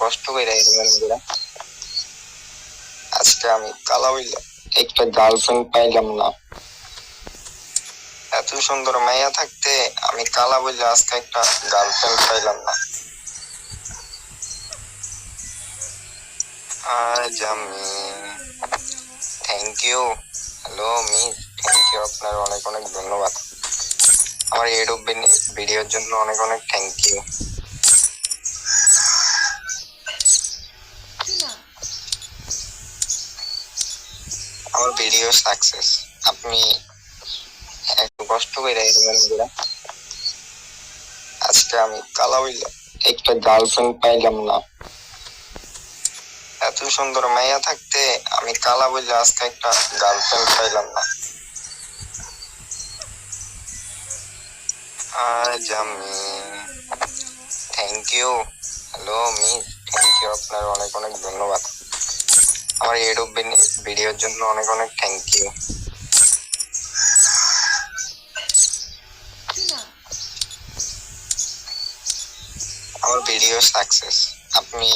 কষ্ট করে আজকে আমি কালা হইলাম, একটা গার্লফ্রেন্ড পাইলাম না। এত সুন্দর মাইয়া থাকতে আমি কালা বললে আজকে একটা গার্লফ্রেন্ড পাইলাম না। আজ আমি thank you. Hello miss, thank you, আপনার অনেক অনেক ধন্যবাদ। আমার ইউটিউব ভিডিওর জন্য অনেক অনেক থ্যাংক ইউ। আমার ভিডিও সাকসেস। আপনি একটু কষ্ট করে আজকে আমি কালা হইলাম, একটা গার্লফ্রেন্ড পাইলাম না। এত সুন্দর মাইয়া থাকতে আমি কালা বললে আজকে একটা গার্লফ্রেন্ড পাইলাম না। আজ আমি thank you. Hello miss, thank you, আপনার অনেক অনেক ধন্যবাদ। আমার ইউটিউব ভিডিওর জন্য অনেক অনেক থ্যাংক ইউ। আমার ভিডিও সাকসেস। আপনি